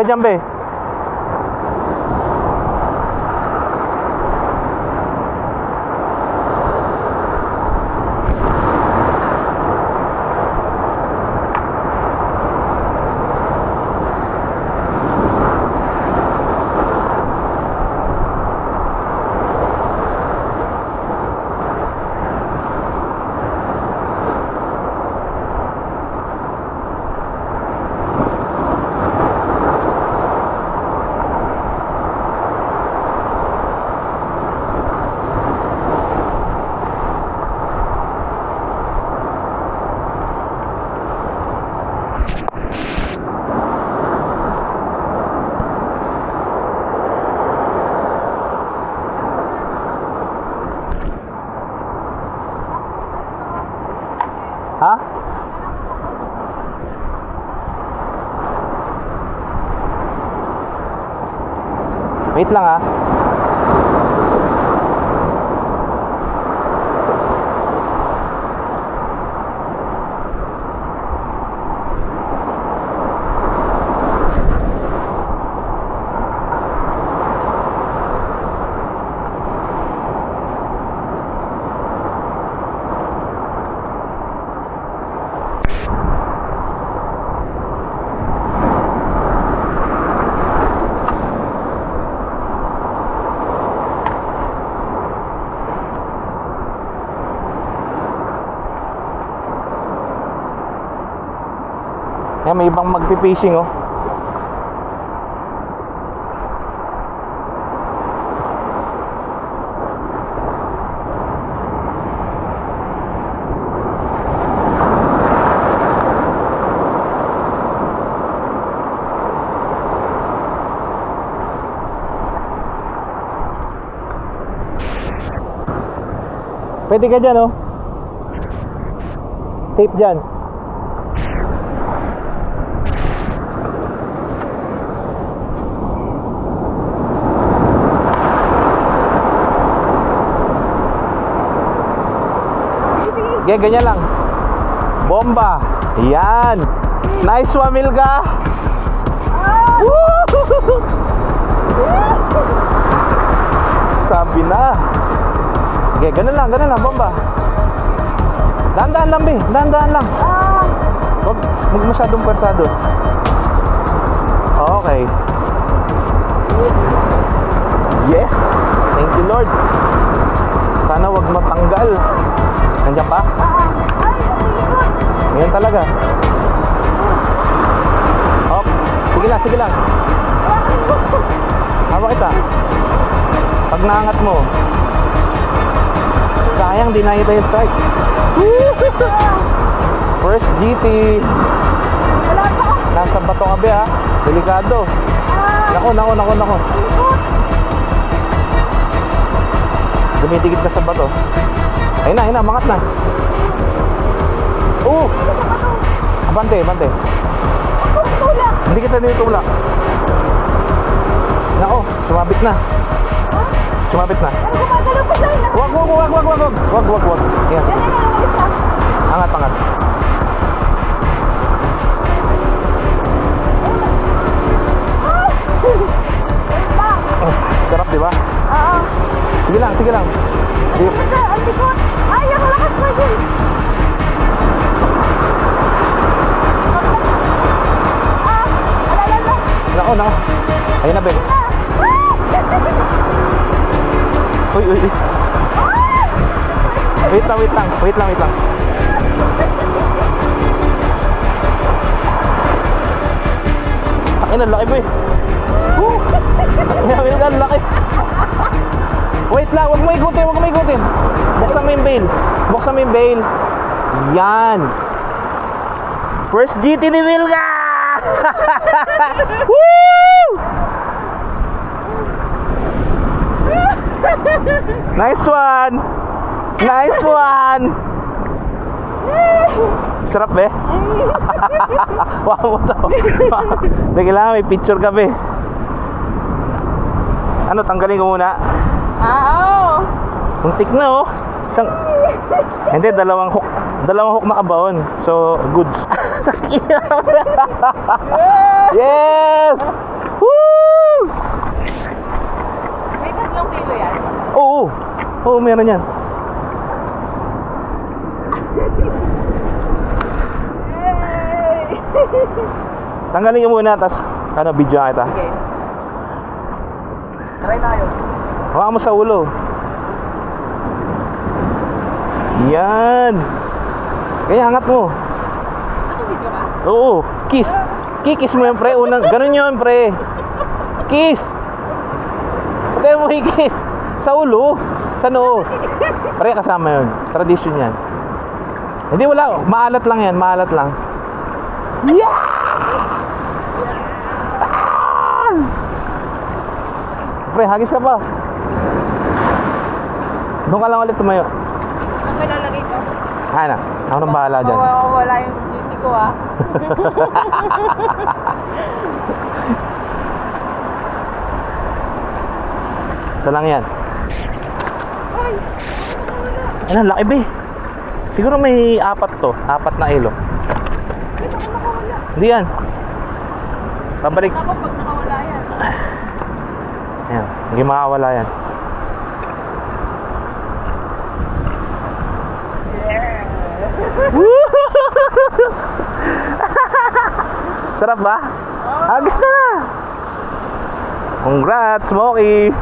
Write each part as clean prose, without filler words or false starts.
ka dyan, be. Ha? Wait lang ha. Yan, may ibang magpi-fishing oh. Pwede ka dyan oh. Safe dyan. Okay, ganyan lang. Bomba. Yan. Nice one, Milka. Sabi na. Okay, ganun lang, bomba. Dahan-dahan lang, be. Dahan-dahan lang. Huwag masyadong persado. Okay. Yes. Thank you, Lord. Sana wag matanggal. Nandiyan pa? Ngayon talaga. Oh, sige lang. Hawak kita. Pag naangat mo, sayang di na kita yung strike. First GT. Nasa bato ka be ha. Delikado. Nako. Dumidikit na sa bato. Ayun na, mangat na. Abante. Hindi kita tinutulak. Nako, sumabit na. Wag. Yan. Angat. Sarap, di ba? Oo. Sige lang. Ay, ang lakas mo yun. Nako. Ayun na, be. Uy. Wait lang. Ayun, ang laki, be. Ang laki. Wait lang, wag mo ikutin. Buksan mo yung bail. Yan. First GT ni Milka. Woo! Nice one. Sarap, be. Wow mo to. Kailangan may picture ka, be. Ano, tanggalin ko muna. Oo. Muntik na oh. Hindi, dalawang hook nakabaon. So, goods. Yes! Oo, meron yan. Tanggalin mo muna, tapos video kita. Okay. Try tayo. Hawakan mo sa ulo. Yan. Kaya angat mo. Ano video ka? Oo, kiss. Kiss mo yan, pre. Unang, ganun yun, pre. Kiss. Pwede mo i-kiss. Sa ulo. Sa noo. Pre, kasama yun. Tradition yan. Hindi, wala. Maalat lang yan. Maalat lang. Yeah! Ah! Pre, hagis ka pa. Doon ka lang ulit tumayo. Ang malalagay ko. Ano? Ako nang bahala dyan. Wala yung beauty ko, ha? Ito lang yan. Ay, ang laki, be. Siguro may 4 to. 4 na ilo. Hindi yan. Pabalik. Ako pag nakawala yan. Ayan. Hindi makawala yan. Sarap ba? Agis na. Congrats, Smokey.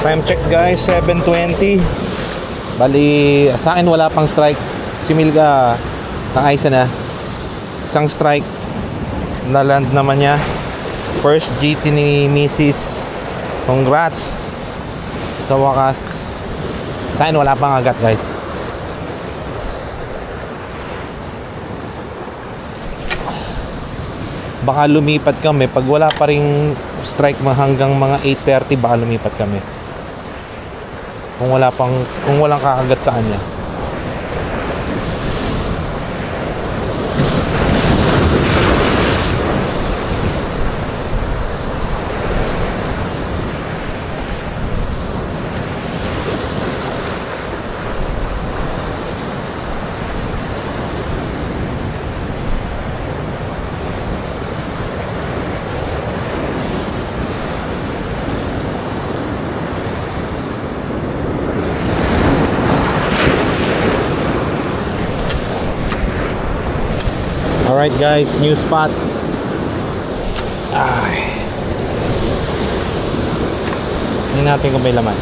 Time check guys, 7:20. Bali, sa akin wala pang strike. Si Milka nakaisa na. Isang strike na land naman niya. First GT ni Mrs. Congrats. Sa wakas. Sa akin wala pang agat guys. Baka lumipat kami. Pag wala pa ring strike hanggang mga 8:30, baka lumipat kami. Kung walang kakagat sa kanya. Alright guys, new spot. Ay. Tingnan natin kung may laman.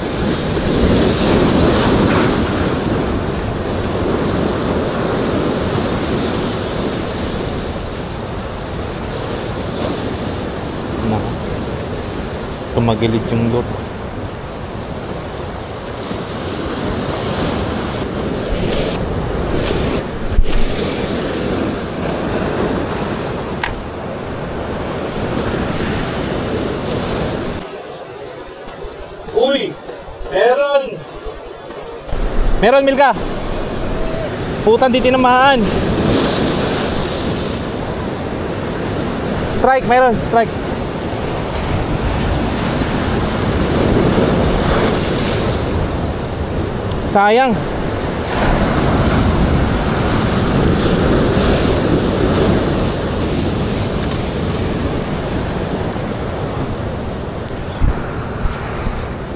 Nako. Tumagilid yung loop. Uy! Meron, Milka! Putan, di tinamaan. Strike, meron, strike. Sayang.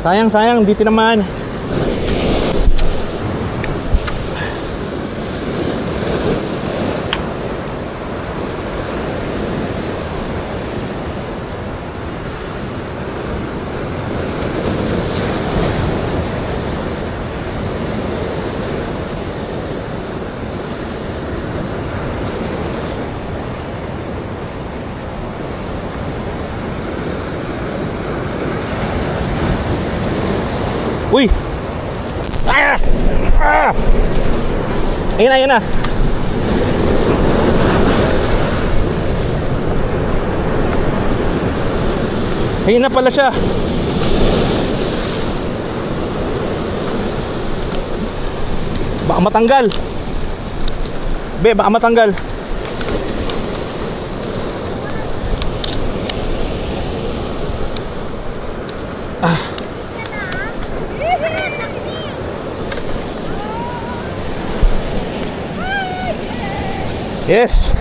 Sayang, di tinamaan. Uy! Ah! Ah! Ayun na. Ayun na pala siya. Baka matanggal. Be, baka matanggal. Yes.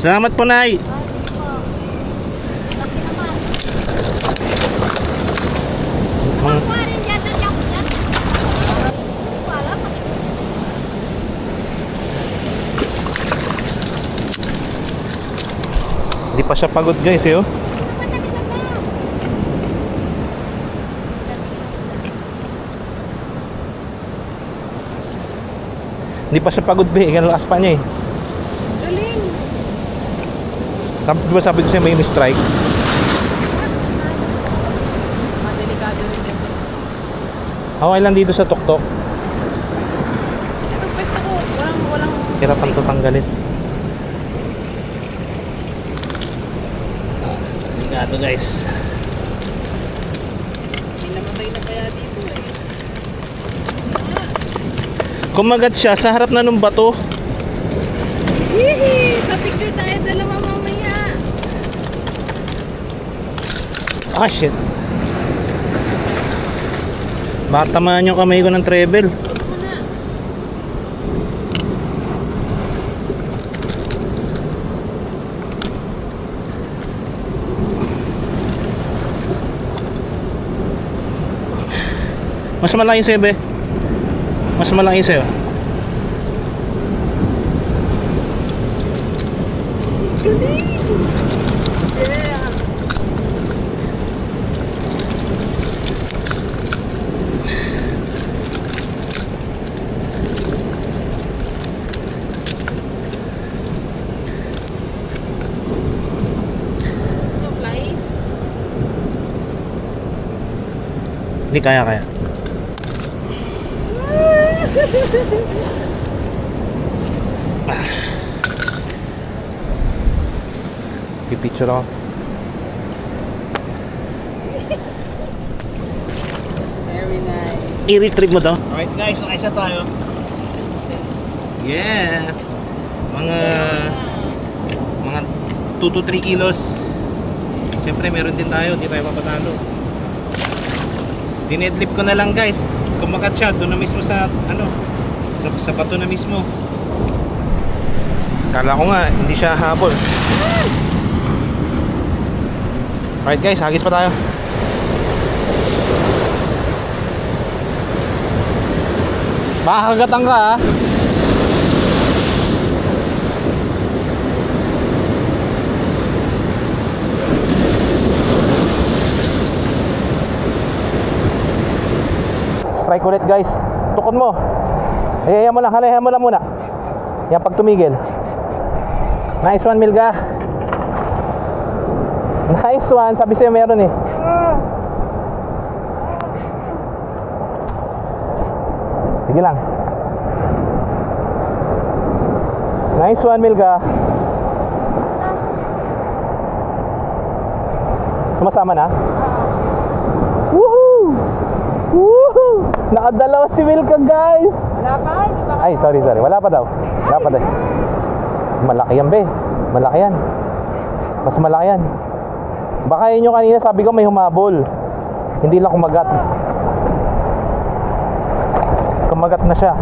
Salamat po, Nay. Hindi pa siya pagod, guys, eh, oh. Hindi pa siya pagod, be. Lakas pa niya, eh. Galing. Di ba sabi ko siya may strike? Delikado rin kasi. Okay lang dito sa tuktok. Anong pwesto ko? Walang... Hirapan to tanggalin. Delikado, guys. May namatay na kaya dito eh. Kumagat siya sa harap na nung bato. Hihi! Papicture tayo dalawa mamaya. Ah, shit. Baka tamaan yung kamay ko ng treble. Mas malaki sa'yo, be. Mas malaki sa'yo. Yeah! Ito, flies? Hindi kaya. Pipicture ako. Very nice. I-retrieve mo to. Alright, guys, nakaisa tayo. Yes. Mga 2 to 3 kilos. Siyempre meron din tayo, hindi tayo mapatalo. Dinedlip ko na lang, guys. Kumakat siya doon na mismo sa sa bato na mismo. Kala ko nga hindi siya habol. Alright, guys, hagis pa tayo. Baka kagatan ka, ha. Strike ulit, guys. Tukod mo. Hayayan mo lang muna. Yan, pag tumigil. Nice one, Milga. Nice one. Sabi sa'yo meron, eh. Sige lang. Nice one, Milga. Sumasama na? Woohoo! Woohoo! Nakadalawa si Milka, guys. Wala pa? Di ba? Ay, sorry. Wala pa daw. Malaki yan, be. Malaki yan. Mas malaki yan. Baka yun yung kanina sabi ko may humabol. Hindi lang kumagat. Kumagat na siya.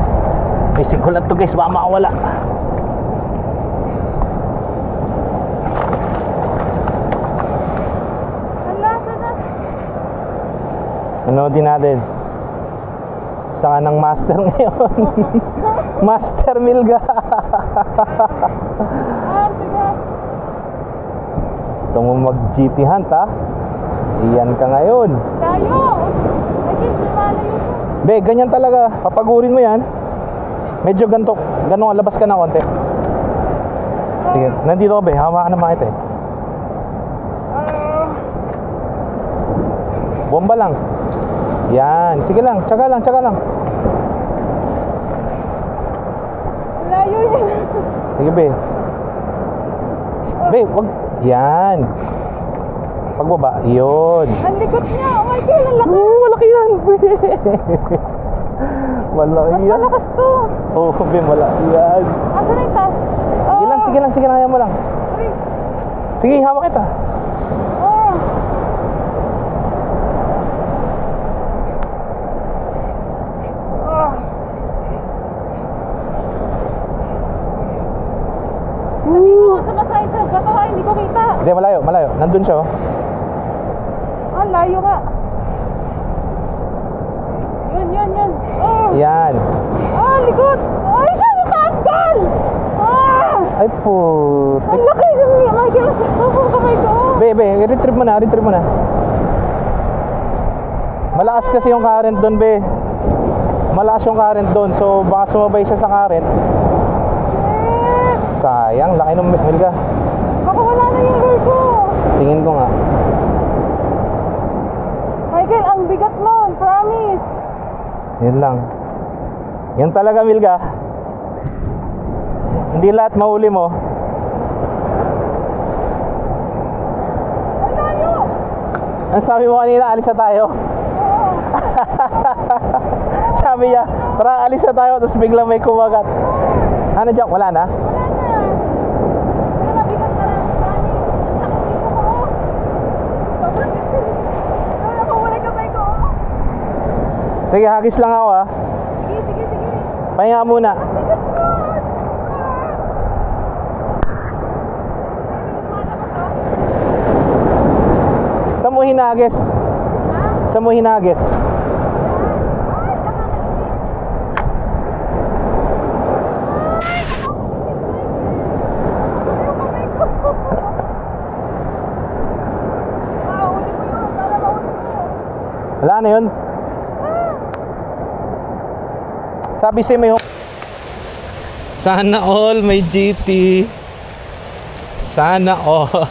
May sigulat to, guys. Baka makawala. Ano din natin? Saka ng master ngayon. Master Milga. Gusto mo mag-GT hunt, ha? Iyan ka ngayon. Layo! Naging lumalayo ko. Be, ganyan talaga. Papagurin mo yan. Medyo ganito. Ganun, labas ka na konti. Sige, nandito ka, be. Hawakan na makita, eh. Bomba lang. Yan. Sige lang. Tsaga lang. Tsaga lang. Layo yan. Sige, be. Be, wag. Yan. Pagbaba. Yun. Ang likot niya. Oh my God, ang lakas. Oo, malaki yan, be. Malaki Mas yan. malakas to. Oo, be, malaki yan. Asan na yung taas? Sige lang, sige lang, sige lang. Ayaw mo lang. Sorry. Sige, hawak kita. Oh. Ah. Sa masay sa bato ha, hindi ko kita. Hindi, malayo, malayo. Nandun siya, oh. Ah, layo nga. Yun. Oh. Yan. Ah, likod. Ay, siya natanggal. Ah. Ay, putik. Ang laki sa Michael. Sa kamay ko. Be, retrieve mo na, retrieve mo na. Malakas kasi yung current doon, be. Malakas yung current doon, so baka sumabay siya sa current. Eh, Sayang, laki ng Milka. baka wala na yung lure ko. Tingin ko nga. Michael, ang bigat nun. Promise. Yun lang. Yan talaga, Milka. Hindi lahat mahuli mo. Ang layo. Ang sabi mo kanina, alis na tayo. Oo. Sabi niya, tara alis na tayo, tapos biglang may kumagat. Ano dyan? Wala na? Wala na. Pero mabigat na lang. Promise. Ang sakit dito ko. Sobrang sakit. Wala ko, wala kamay ko. Sige, hagis lang ako, ha. Sige. Pahinga muna. Bigat nun. Saan mo hinagis? Ha? Saan mo hinagis? Ay, Wala na yun. Sabi si may sana all may GT. Sana all.